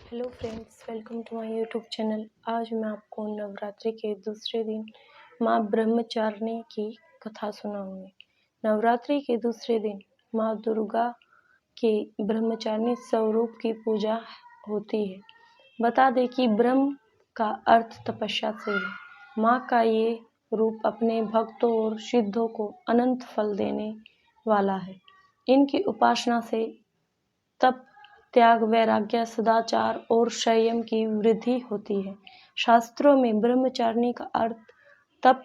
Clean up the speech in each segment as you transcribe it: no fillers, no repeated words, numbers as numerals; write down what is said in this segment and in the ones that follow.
Hello friends, welcome to my YouTube channel. आज मैं आपको नवरात्रि के दूसरे दिन माँ ब्रह्मचारिणी की कथा सुनाऊंगी। नवरात्रि के दूसरे दिन माँ दुर्गा के ब्रह्मचारिणी स्वरूप की पूजा होती है। बता दें कि ब्रह्म का अर्थ तपस्या से है। माँ का ये रूप अपने भक्तों और सिद्धों को अनंत फल देने वाला है। इनकी उपासना से तप, त्याग, वैराग्य, सदाचार और संयम की वृद्धि होती है। शास्त्रों में ब्रह्मचारिणी का अर्थ तप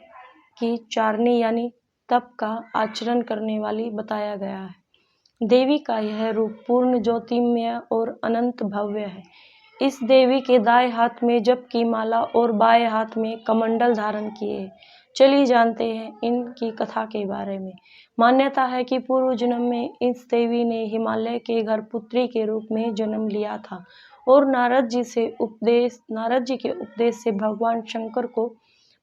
की चारिणी यानी तप का आचरण करने वाली बताया गया है। देवी का यह रूप पूर्ण ज्योतिमय और अनंत भव्य है। इस देवी के दाएं हाथ में जप की माला और बाएं हाथ में कमंडल धारण किए। चलिए जानते हैं इनकी कथा के बारे में। मान्यता है कि पूर्व जन्म में इस देवी ने हिमालय के घर पुत्री के रूप में जन्म लिया था और नारद जी के उपदेश से भगवान शंकर को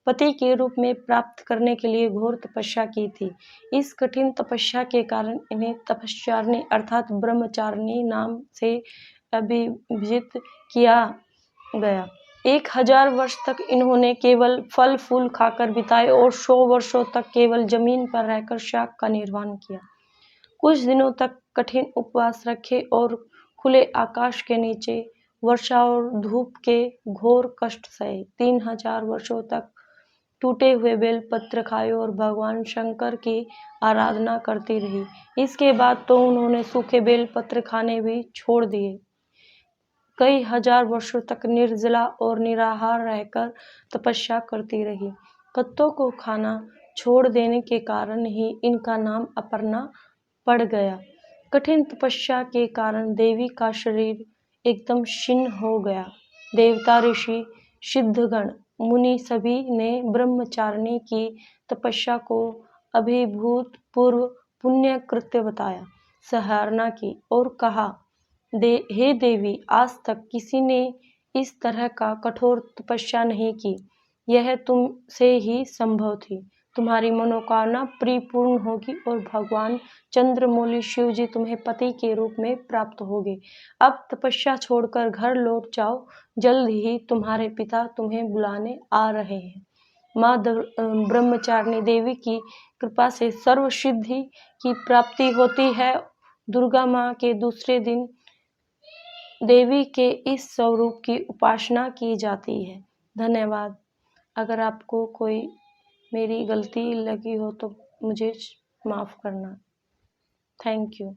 पति के रूप में प्राप्त करने के लिए घोर तपस्या की थी। इस कठिन तपस्या के कारण इन्हें तपस्यारिणी अर्थात ब्रह्मचारिणी नाम से अभिहित किया गया। 1000 वर्ष तक इन्होंने केवल फल फूल खाकर बिताए और 100 वर्षों तक केवल जमीन पर रहकर शाक का निर्वाह किया। कुछ दिनों तक कठिन उपवास रखे और खुले आकाश के नीचे वर्षा और धूप के घोर कष्ट सहे। 3000 वर्षों तक टूटे हुए बेलपत्र खाए और भगवान शंकर की आराधना करती रही। इसके बाद तो उन्होंने सूखे बेलपत्र खाने भी छोड़ दिए। कई हजार वर्षों तक निर्जला और निराहार रहकर तपस्या करती रही। पत्तों को खाना छोड़ देने के कारण ही इनका नाम अपर्णा पड़ गया। कठिन तपस्या के कारण देवी का शरीर एकदम क्षीण हो गया। देवता, ऋषि, सिद्धगण, मुनि सभी ने ब्रह्मचारिणी की तपस्या को अभिभूतपूर्व पुण्य कृत्य बताया, सराहना की और कहा, हे देवी, आज तक किसी ने इस तरह का कठोर तपस्या नहीं की। यह तुमसे ही संभव थी। तुम्हारी मनोकामना परिपूर्ण होगी और भगवान चंद्रमौली शिव जी तुम्हें पति के रूप में प्राप्त होंगे। अब तपस्या छोड़कर घर लौट जाओ, जल्द ही तुम्हारे पिता तुम्हें बुलाने आ रहे हैं। माँ ब्रह्मचारिणी देवी की कृपा से सर्व सिद्धि की प्राप्ति होती है। दुर्गा माँ के दूसरे दिन देवी के इस स्वरूप की उपासना की जाती है। धन्यवाद। अगर आपको कोई मेरी गलती लगी हो तो मुझे माफ़ करना। Thank you.